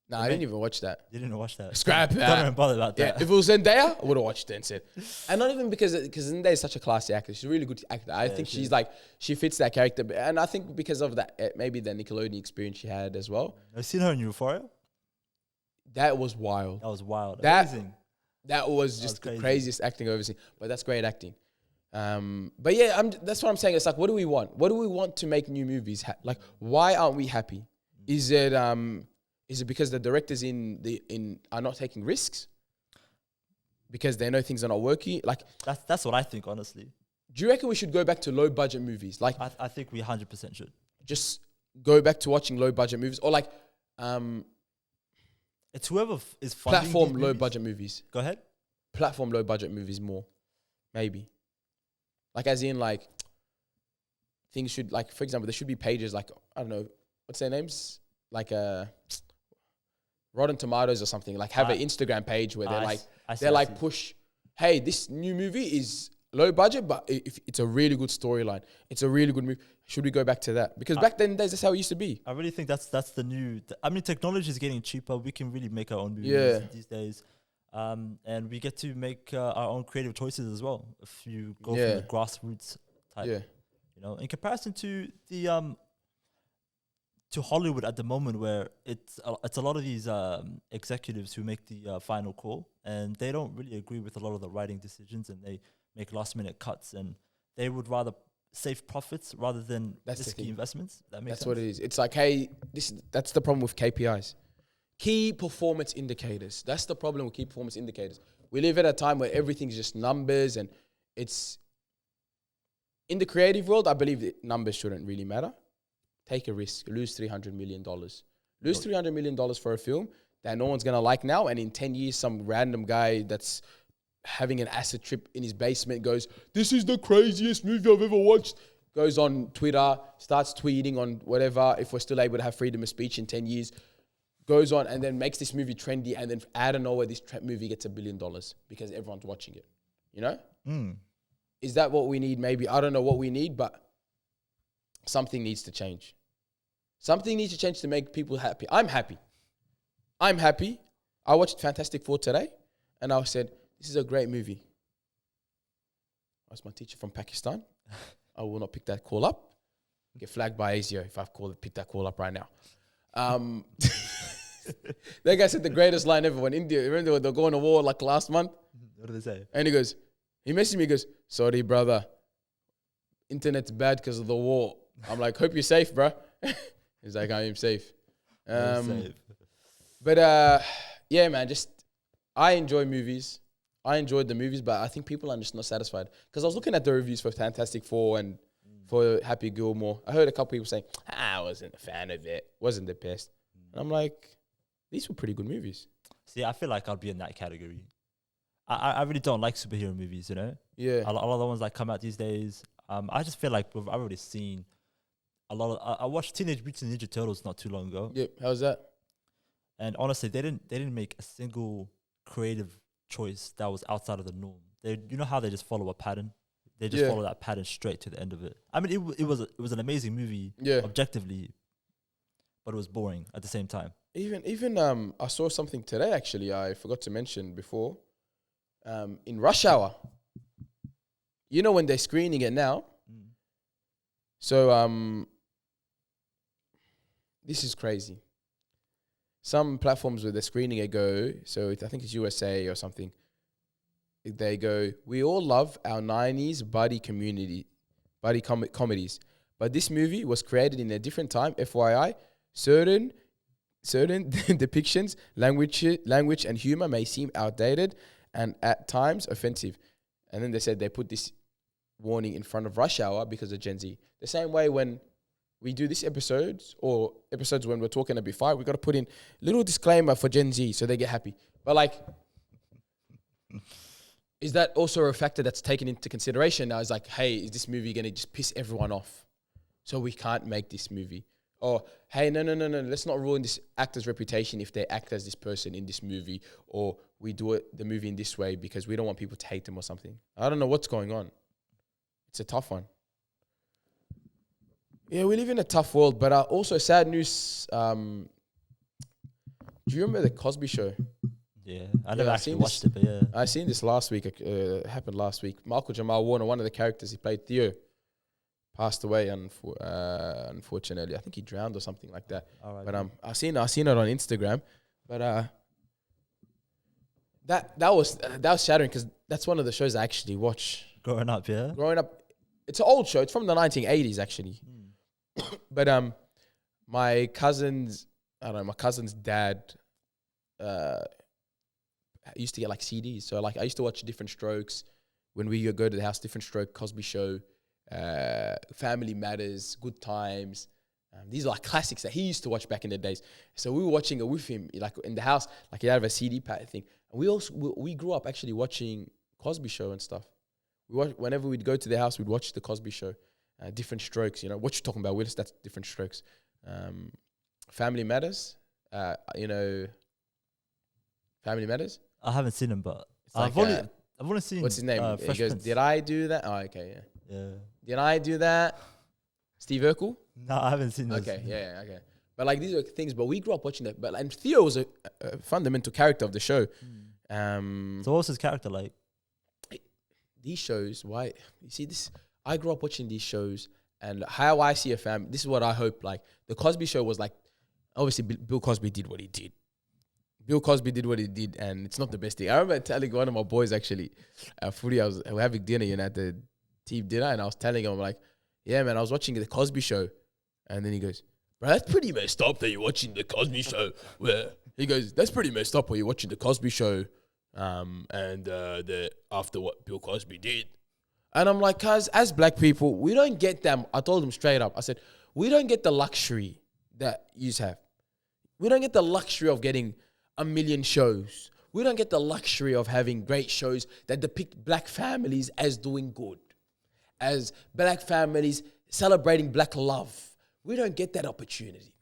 No, I didn't even watch that. You didn't watch that? Scrap that. Don't even bother about that. Yeah, if it was Zendaya, I would have watched it instead. And not even because Zendaya is such a classy actor. She's a really good actor. I think she fits that character. And I think because of that, maybe the Nickelodeon experience she had as well. Have you seen her in Euphoria? That was wild. Amazing. That was just the craziest acting I've ever seen. But that's great acting. But yeah, that's what I'm saying. It's like, what do we want? What do we want to make new movies? Like, why aren't we happy? Is it because the directors are not taking risks? Because they know things are not working? Like that's what I think, honestly. Do you reckon we should go back to low budget movies? Like I think we 100% should. Just go back to watching low budget movies, or like it's whoever is funding platform these low movies. budget movies. Go ahead. Platform low budget movies more, maybe. Like as in like things should like, for example, there should be pages like, I don't know, what's their names? Like Rotten Tomatoes or something. Like have an Instagram page where they're like push, hey, this new movie is low budget, but if it's a really good storyline, it's a really good movie. Should we go back to that? Because back then, that's how it used to be. I really think that's the new. I mean, technology is getting cheaper. We can really make our own movies these days, and we get to make our own creative choices as well. If you go from the grassroots type, you know, in comparison to the to Hollywood at the moment, where it's a lot of these executives who make the final call, and they don't really agree with a lot of the writing decisions, and they make last minute cuts, and they would rather save profits rather than risky investments. That makes sense. That's what it is. It's like, hey, that's the problem with KPIs. Key performance indicators. That's the problem with key performance indicators. We live at a time where everything's just numbers, and it's in the creative world, I believe that numbers shouldn't really matter. Take a risk, lose $300 million. Lose $300 million for a film that no one's going to like now, and in 10 years, some random guy that's having an acid trip in his basement goes, this is the craziest movie I've ever watched. Goes on Twitter, starts tweeting on whatever, if we're still able to have freedom of speech in 10 years, goes on and then makes this movie trendy, and then out of nowhere, this movie gets $1 billion because everyone's watching it. You know? Is that what we need? Maybe. I don't know what we need, but something needs to change. Something needs to change to make people happy. I'm happy. I watched Fantastic Four today, and I said, this is a great movie. That's my teacher from Pakistan. I will not pick that call up. Get flagged by ASIO if I've pick that call up right now. That guy said the greatest line ever when India, remember they're going to war like last month? What did they say? And he messaged me, he goes, sorry, brother. Internet's bad because of the war. I'm like, hope you're safe, bro. He's like, I am safe. But yeah, man, I enjoy movies. I enjoyed the movies, but I think people are just not satisfied. Because I was looking at the reviews for Fantastic Four and for Happy Gilmore. I heard a couple people saying, I wasn't a fan of it. Wasn't the best. And I'm like, these were pretty good movies. See, I feel like I'll be in that category. I really don't like superhero movies, you know? Yeah. A lot of the ones that come out these days, I just feel like I've already seen a lot of... I watched Teenage Mutant Ninja Turtles not too long ago. Yep. How's that? And honestly, they didn't make a single creative choice that was outside of the norm. You know how they just follow a pattern? They just follow that pattern straight to the end of it. I mean, it was an amazing movie, objectively, but it was boring at the same time. Even I saw something today, actually, I forgot to mention before. In Rush Hour, you know when they're screening it now? So this is crazy. Some platforms where they're screening it go, so I think it's USA or something, they go, we all love our 90s buddy comedies, but this movie was created in a different time, FYI. Certain depictions, language and humor may seem outdated and at times offensive. And then they said they put this warning in front of Rush Hour because of Gen Z. The same way when we do this episodes or episodes when we're talking a bit fire, we got to put in a little disclaimer for Gen Z so they get happy. But like, is that also a factor that's taken into consideration now? Is like, hey, is this movie going to just piss everyone off? So we can't make this movie. Or, hey, no, let's not ruin this actor's reputation if they act as this person in this movie, or we do the movie in this way because we don't want people to hate them or something. I don't know what's going on. It's a tough one. Yeah, we live in a tough world, but also sad news. Do you remember the Cosby Show? Yeah, I never actually watched it, but yeah. I seen this last week. It happened last week. Jamal-Warner, one of the characters, he played Theo, passed away unfortunately. I think he drowned or something like that. Right, but I seen it on Instagram. But that was shattering because that's one of the shows I actually watch. Growing up, it's an old show. It's from the 1980s actually. But my cousin's dad used to get like CDs. So like I used to watch Different Strokes when we go to the house. Different Stroke, Cosby Show, Family Matters, Good Times. These are like classics that he used to watch back in the days. So we were watching it with him, like in the house, like he had a CD thing. And we grew up actually watching Cosby Show and stuff. Whenever we'd go to their house, we'd watch the Cosby Show. Different Strokes, you know. What you talking about, Willis? That's Different Strokes. Family Matters, you know. Family Matters. I haven't seen him, but Like, I've only seen. what's his name? He Fresh goes, Prince. "Did I do that?" Oh, okay, yeah. Yeah. Did I do that? Steve Urkel. No, I haven't seen this. Okay, yeah, okay. But like these are things. But we grew up watching that. But and Theo was a fundamental character of the show. So what's his character like? These shows, why you see this? I grew up watching these shows, and how I see a family. This is what I hope. Like the Cosby Show was like, obviously Bill Cosby did what he did. Bill Cosby did what he did, and it's not the best thing. I remember telling one of my boys actually, Footy, we're having dinner, you know, at the team dinner, and I was telling him, I'm like, yeah, man, I was watching the Cosby Show, and then he goes, bro, that's pretty messed up that you're watching the Cosby Show. Where he goes, that's pretty messed up when you're watching the Cosby Show, and after what Bill Cosby did. And I'm like, cuz as black people, we don't get them. I told him straight up. I said, we don't get the luxury that you have. We don't get the luxury of getting a million shows. We don't get the luxury of having great shows that depict black families as doing good, as black families celebrating black love. We don't get that opportunity.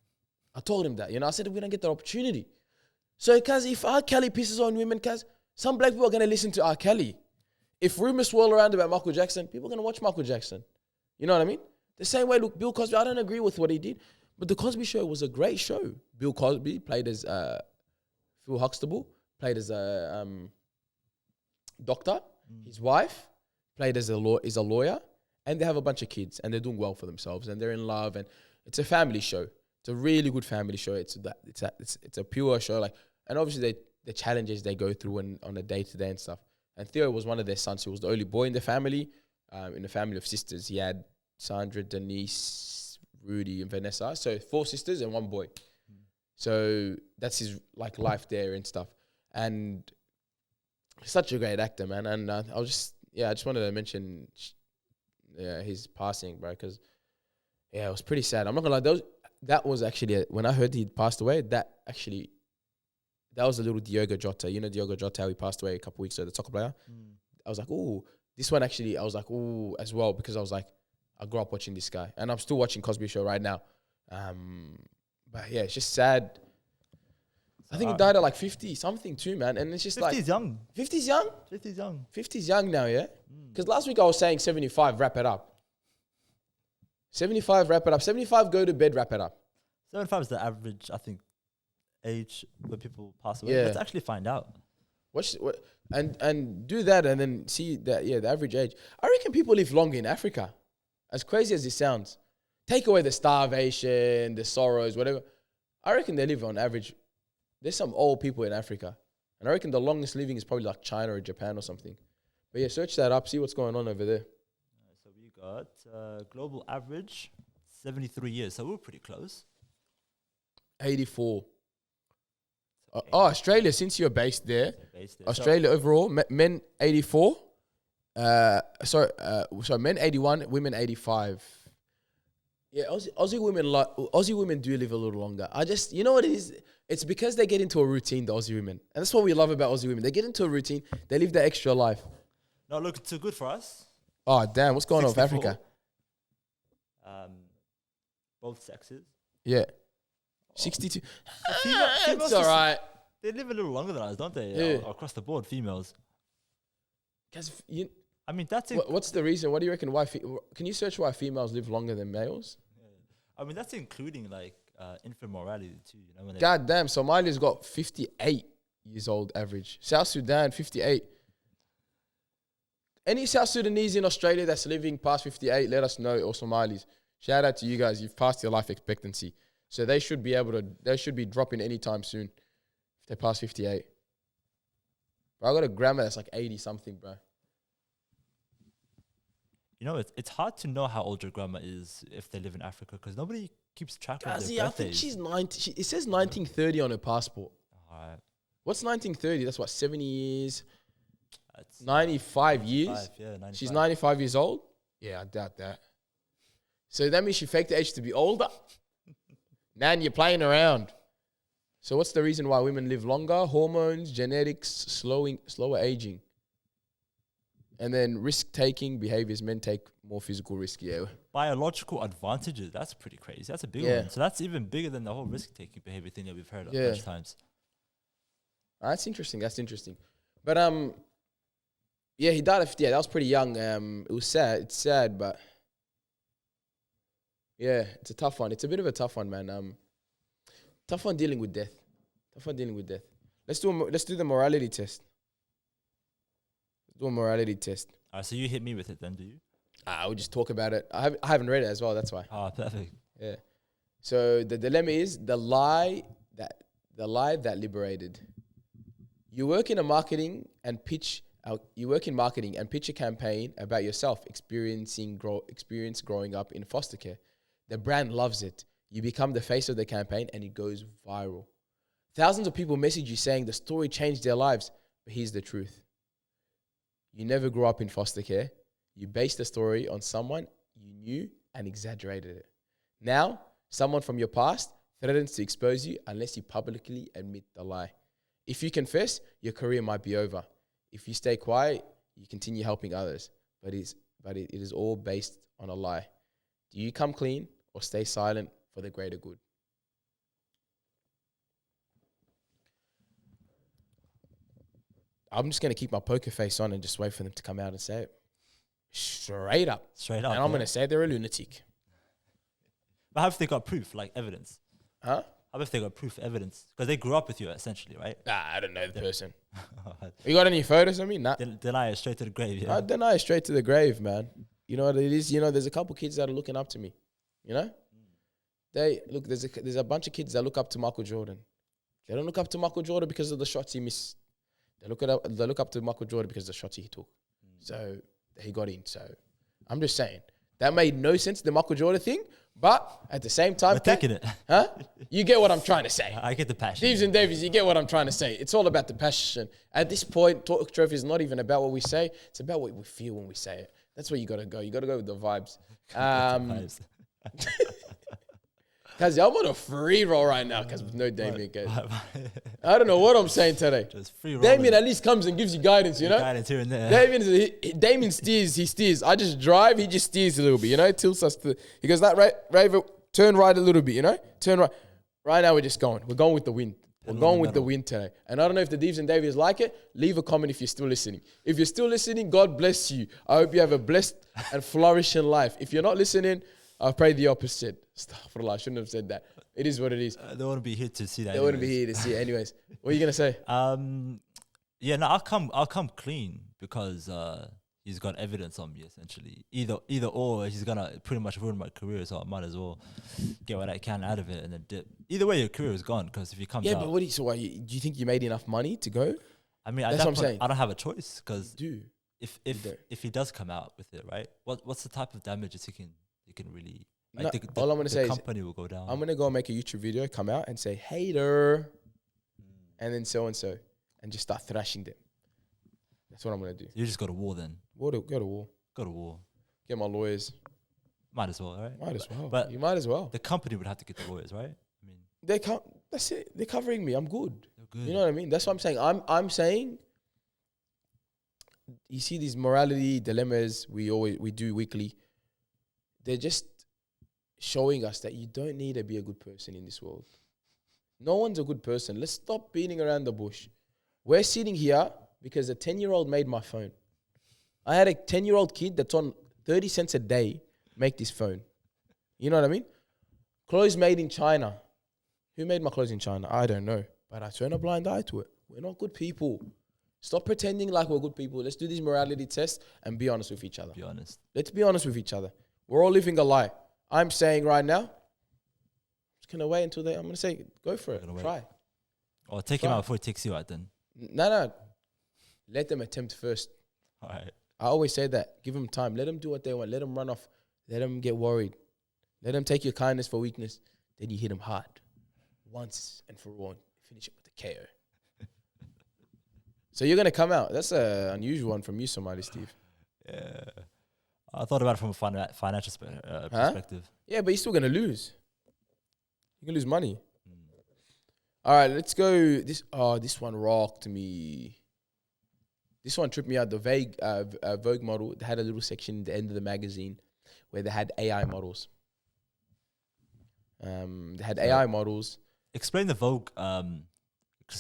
I told him that, you know, I said, we don't get that opportunity. So, cuz if R. Kelly pisses on women, cuz some black people are going to listen to R. Kelly. If rumors swirl around about Michael Jackson, people are going to watch Michael Jackson. You know what I mean? The same way, look, Bill Cosby, I don't agree with what he did, but the Cosby Show was a great show. Bill Cosby played as Phil Huxtable, played as a doctor. His wife played as is a lawyer, and they have a bunch of kids, and they're doing well for themselves, and they're in love, and it's a family show. It's a really good family show. It's a pure show, like, and obviously the challenges they go through on a day-to-day and stuff. And Theo was one of their sons. He was the only boy in the family, in a family of sisters. He had Sandra, Denise, Rudy, and Vanessa. So 4 sisters and 1 boy. So that's his like life there and stuff. And such a great actor, man. And I just wanted to mention his passing, bro, because it was pretty sad. I'm not gonna lie, that was actually when I heard he'd passed away. That was a little Diogo Jota. You know Diogo Jota, how he passed away a couple weeks ago, the soccer player. I was like, ooh, this one actually. I was like, ooh, as well, because I was like, I grew up watching this guy, and I'm still watching Cosby Show right now. But yeah, it's just sad. I think he died at like 50 something too, man. And it's just 50's like young. 50's young. 50's young. 50's young now, yeah. Because last week I was saying 75, wrap it up. 75, wrap it up. 75, go to bed, wrap it up. 75 is the average, I think, age where people pass away. Yeah. Let's actually find out. And do that, and then see that, the average age. I reckon people live longer in Africa. As crazy as this sounds, take away the starvation, the sorrows, whatever. I reckon they live on average. There's some old people in Africa, and I reckon the longest living is probably like China or Japan or something. But yeah, search that up, see what's going on over there. So we got global average 73 years, so we're pretty close. 84. Australia, since you're based there. Australia overall, men 84. Men 81, women 85. Yeah, Aussie women do live a little longer. You know what it is? It's because they get into a routine, the Aussie women. And that's what we love about Aussie women. They get into a routine, they live that extra life. Not looking too good for us. Oh, damn, what's going on with Africa? Both sexes. Yeah. 62. Females It's all right. They live a little longer than us, don't they? Yeah. Across the board, females. I mean, that's it. What's the reason? What do you reckon? Can you search why females live longer than males? I mean, that's including like infant mortality too. You know, when God damn, Somalia's got 58 years old average. South Sudan, 58. Any South Sudanese in Australia that's living past 58, let us know, or Somalis. Shout out to you guys. You've passed your life expectancy. So they should be dropping anytime soon if they pass 58. Bro, I got a grandma that's like 80 something, bro. You know, it's hard to know how old your grandma is if they live in Africa because nobody keeps track of their birthdays. I think she's 90. It says 1930 on her passport. All right. What's 1930? That's what, 70 years? That's 95 years? Yeah, 95. She's 95 years old? Yeah, I doubt that. So that means she faked the age to be older? Nan, you're playing around. So what's the reason why women live longer? Hormones, genetics, slower aging. And then risk-taking behaviors, men take more physical risk, yeah. Biological advantages, that's pretty crazy. That's a big Yeah. one. So that's even bigger than the whole risk-taking behavior thing that we've heard a Yeah. bunch of times. That's interesting. But yeah, he died of, that was pretty young. It was sad. It's sad, but yeah, it's a tough one. It's a bit of a tough one, man. Tough one dealing with death. Let's do the morality test. Do a morality test. All right, so you hit me with it then, do you? I would just talk about it. I haven't read it as well. That's why. Oh, perfect. Yeah. So the dilemma is the lie that liberated. You work in marketing and pitch a campaign about yourself experience growing up in foster care. The brand loves it. You become the face of the campaign and it goes viral. Thousands of people message you saying the story changed their lives. But here's the truth. You never grew up in foster care. You based the story on someone you knew and exaggerated it. Now, someone from your past threatens to expose you unless you publicly admit the lie. If you confess, your career might be over. If you stay quiet, you continue helping others. But it is all based on a lie. Do you come clean or stay silent for the greater good? I'm just going to keep my poker face on and just wait for them to come out and say it. Straight up. Straight up. And I'm going to say they're a lunatic. But how if they got proof, like evidence? Huh? How if they got proof, evidence? Because they grew up with you, essentially, right? I don't know the person. You got any photos of me? Nah. Deny it straight to the grave, yeah? I deny it straight to the grave, man. You know what it is? You know, there's a couple kids that are looking up to me. You know? There's a bunch of kids that look up to Michael Jordan. They don't look up to Michael Jordan because of the shots he missed. They look up to Michael Jordan because of the shots he took. So he got in. So I'm just saying. That made no sense, the Michael Jordan thing. But at the same time, we're taking it. Huh? You get what I'm trying to say. I get the passion. Deevs and Daveys, you get what I'm trying to say. It's all about the passion. At this point, Talk Trophy is not even about what we say. It's about what we feel when we say it. That's where you got to go. You got to go with the vibes. Cause I'm on a free roll right now because with no Damian. I don't know what I'm saying today. Just free roll. Damian at least comes and gives you guidance, you know? Guidance here and there. Damian steers, he steers. I just drive, he just steers a little bit, you know? Tilts us to, he goes, that Rayvo, turn right a little bit, you know? Turn right. Right now we're just going. We're going with the wind. We're going with the wind today. And I don't know if the Deevs and Daveys like it. Leave a comment if you're still listening. If you're still listening, God bless you. I hope you have a blessed and flourishing life. If you're not listening, I pray the opposite. Astaghfirullah, I shouldn't have said that. It is what it is. They wouldn't be here to see that. They wouldn't be here to see it anyways. What are you going to say? Yeah, no, I'll come clean because he's got evidence on me essentially. Either or, he's gonna pretty much ruin my career, so I might as well get what I can out of it and then dip. Either way, your career is gone because if he comes out. Yeah, but do you think you made enough money to go? I mean, that's what I'm saying. I don't have a choice because if he does come out with it, right? What's the type of damages he can really? Like all I'm gonna say is the company will go down. I'm gonna go make a YouTube video, come out and say hater, and then so and so, and just start thrashing them. That's what I'm gonna do. You just go to war then. Go to war. Go to war. Get my lawyers. Might as well, right? Might as well. But you might as well. The company would have to get the lawyers, right? I mean, they can't. That's it. They're covering me. I'm good. They're good. You know what I mean? That's what I'm saying. I'm saying. You see these morality dilemmas we do weekly. They're just showing us that you don't need to be a good person in this world. No one's a good person. Let's stop beating around the bush. We're sitting here because a 10-year-old made my phone. I had a 10-year-old kid that's on 30 cents a day make this phone. You know what I mean? Clothes made in China. Who made my clothes in China? I don't know. But I turn a blind eye to it. We're not good people. Stop pretending like we're good people. Let's do these morality tests and be honest with each other. Be honest. Let's be honest with each other. We're all living a lie. I'm saying right now, I'm just going to wait until I'm going to say, go for it. Try. Or take him out before he takes you out then. No. Let them attempt first. All right. I always say that. Give them time. Let them do what they want. Let them run off. Let them get worried. Let them take your kindness for weakness. Then you hit them hard. Once and for all. Finish it with a KO. So you're going to come out. That's an unusual one from you, Somali, Steve. Yeah. I thought about it from a financial perspective. Yeah, but you're still going to lose. You're going to lose money. All right, let's go. This one rocked me. This one tripped me out. The Vogue model, they had a little section at the end of the magazine where they had AI models. They had AI models. Explain the Vogue.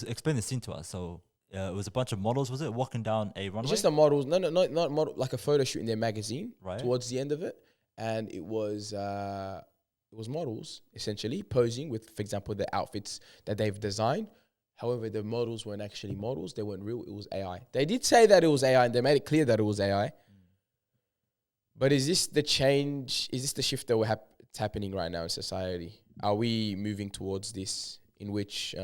Explain the scene to us. So it was a bunch of models. Was it walking down a runway? It's just the models. No, not model. Like a photo shoot in their magazine. Right. Towards the end of it, and it was models essentially posing with, for example, the outfits that they've designed. However, the models weren't actually models. They weren't real. It was AI. They did say that it was AI, and they made it clear that it was AI. But is this the change? Is this the shift that it's happening right now in society? Are we moving towards this in which,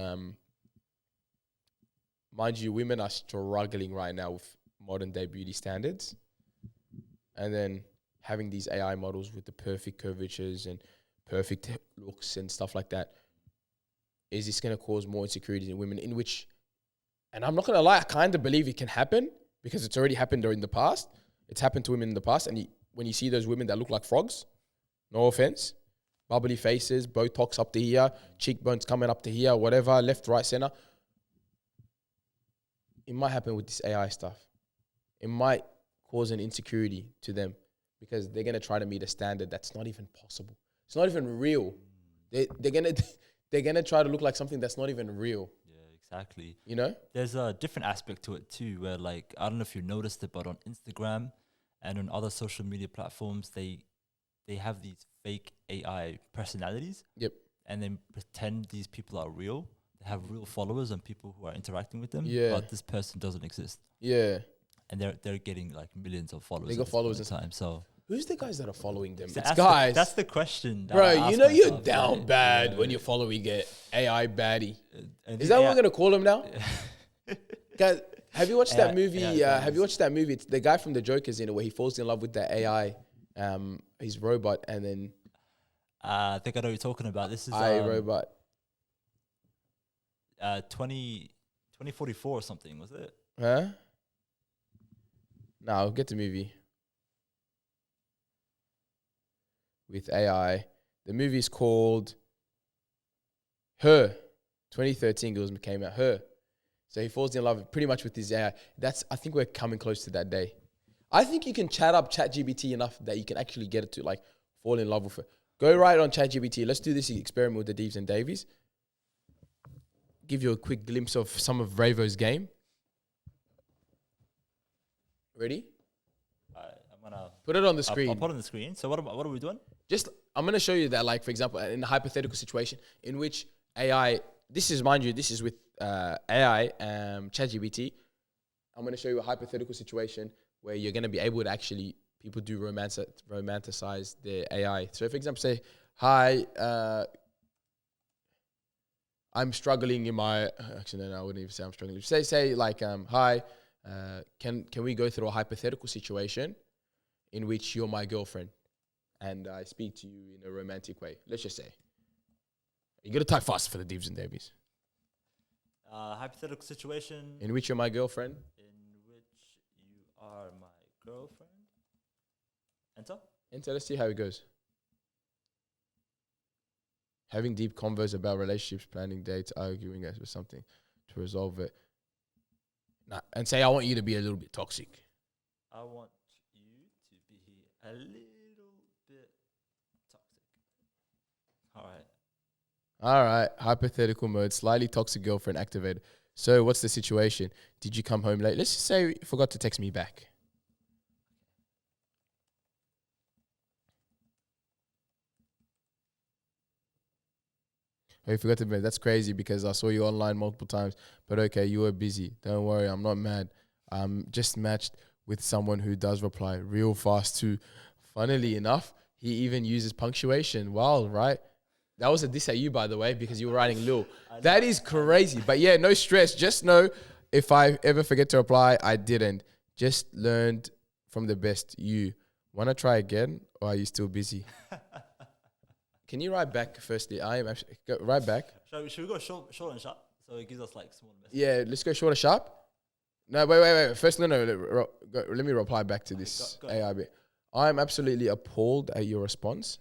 mind you, women are struggling right now with modern day beauty standards, and then having these AI models with the perfect curvatures and perfect looks and stuff like that? Is this going to cause more insecurities in women, in which, and I'm not going to lie, I kind of believe it can happen because it's already happened in the past. It's happened to women in the past. And when you see those women that look like frogs, no offense, bubbly faces, Botox up to here, cheekbones coming up to here, whatever, left, right, center. It might happen with this AI stuff. It might cause an insecurity to them because they're going to try to meet a standard that's not even possible. It's not even real. They're gonna try to look like something that's not even real. Yeah, exactly. You know? There's a different aspect to it too, where like, I don't know if you noticed it, but on Instagram and on other social media platforms, they have these fake AI personalities. Yep. And then pretend these people are real. They have real followers and people who are interacting with them. Yeah. But this person doesn't exist. Yeah. And they're getting like millions of followers. They got followers at the time. So who's the guys that are following them? so It's guys. That's the question. That Bro, I you know ask you're myself, down right? bad Yeah. when you're following an AI baddie. And Is the that what AI we're gonna call him now? Guys, have you watched that movie? AI Have you watched that movie? It's the guy from The Joker's in it, where he falls in love with the AI, his robot, and then I think I know what you're talking about. This is robot. 2044 or something, was it? Huh? No, I'll get the movie. With AI. The movie's called Her. 2013 girls came out. Her. So he falls in love pretty much with his AI. I think we're coming close to that day. I think you can chat up ChatGPT enough that you can actually get it to like fall in love with her. Go right on ChatGPT. Let's do this experiment with the Deevs and Daveys. Give you a quick glimpse of some of Rayvo's game. Ready? I'm gonna put it on the screen. I'll put it on the screen. So what are we doing? I'm going to show you that, like, for example, in a hypothetical situation in which AI, this is, mind you, this is with AI, ChatGPT. I'm going to show you a hypothetical situation where you're going to be able to actually, people do romanticize their AI. So, for example, say, hi, I'm struggling in my, actually, no, I wouldn't even say I'm struggling. Say like, hi, can we go through a hypothetical situation in which you're my girlfriend and I speak to you in a romantic way? Let's just say. You got to type fast for the Deevs and Daveys. Hypothetical situation. In which you're my girlfriend. In which you are my girlfriend. Enter. Let's see how it goes. Having deep convos about relationships, planning dates, arguing or something to resolve it. And say, I want you to be a little bit toxic. I want you to be a little bit toxic. All right. Hypothetical mode, slightly toxic girlfriend activated. So what's the situation? Did you come home late? Let's just say you forgot to text me back. Oh, you forgot to admit, that's crazy because I saw you online multiple times. But okay, you were busy. Don't worry, I'm not mad. I'm just matched with someone who does reply real fast too. Funnily enough, he even uses punctuation. Wow, right? That was a diss at you, by the way, because you were writing Lil. That is crazy. But yeah, no stress. Just know if I ever forget to reply, I didn't. Just learned from the best. You want to try again, or are you still busy? Can you write back firstly? I am actually right back. Should we go short and sharp? So it gives us like small messages. Yeah, let's go short and sharp. No, wait. First, no. Let me reply back to this go AI bit. I'm absolutely appalled at your response.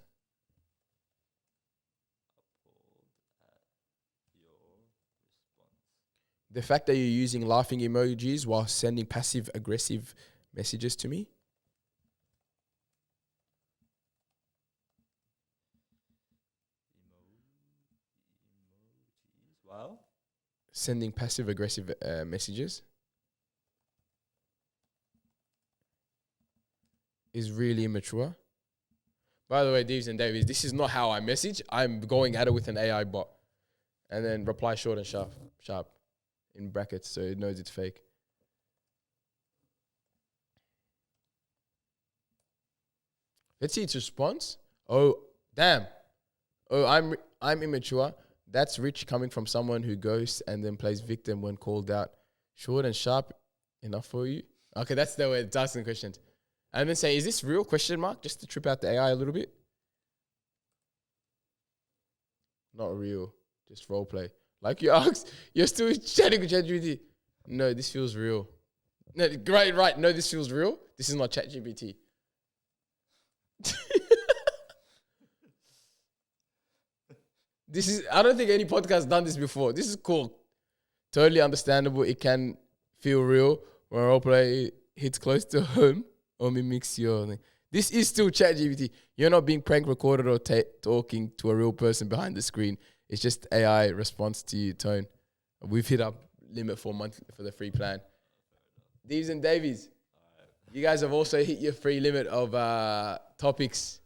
The fact that you're using laughing emojis while sending passive aggressive messages to me. Wow. Sending passive aggressive messages is really immature. By the way, Deevs and Daveys, this is not how I message. I'm going at it with an AI bot. And then reply short and sharp in brackets so it knows it's fake. Let's see its response. Oh, damn. Oh, I'm immature. That's rich coming from someone who ghosts and then plays victim when called out. Short and sharp enough for you? Okay, that's the way it's asking questions. And then say, is this real? Question mark, just to trip out the AI a little bit. Not real, just role play. Like you asked, you're still chatting with ChatGPT. No, this feels real. No, right. No, this feels real. This is not ChatGPT. I don't think any podcast has done this before. This is cool. Totally understandable. It can feel real when roleplay hits close to home or mimics your thing. This is still ChatGPT. You're not being prank recorded or talking to a real person behind the screen. It's just AI response to your tone. We've hit up limit for a month for the free plan. Deevs and Daveys, you guys have also hit your free limit of topics.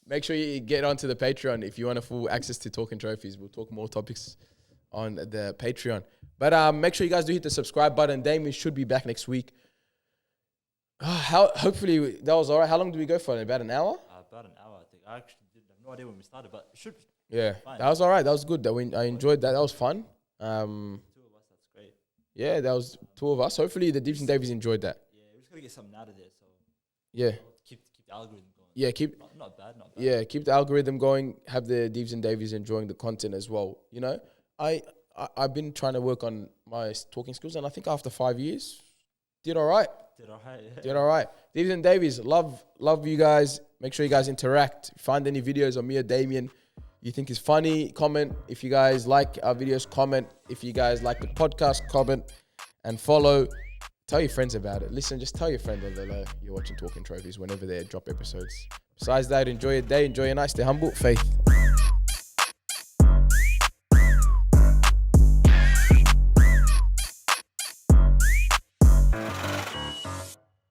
Make sure you get onto the Patreon if you want a full access to Talking Trophies. We'll talk more topics on the Patreon. But make sure you guys do hit the subscribe button. Damian should be back next week. Hopefully that was all right. How long did we go for? About an hour? About an hour, I think. I actually have no idea when we started, but it should be fine. That was all right. That was good. I enjoyed that. That was fun. 2 of us, that's great. Yeah, that was 2 of us. Hopefully the Deevs and Daveys enjoyed that. Yeah, we're just going to get something out of there. So yeah. Keep the algorithm going. Yeah, not bad. Yeah, keep the algorithm going. Have the Deevs and Daveys enjoying the content as well. You know, I've been trying to work on my talking skills, and I think after 5 years, did all right. Did all right. Deevs and Daveys, love you guys. Make sure you guys interact. Find any videos of me or Damian you think is funny, comment. If you guys like our videos, comment. If you guys like the podcast, comment and follow. Tell your friends about it. Listen, just tell your friend that you're watching Talking Trophies whenever they drop episodes. Besides that, enjoy your day, enjoy your night, stay humble, faith.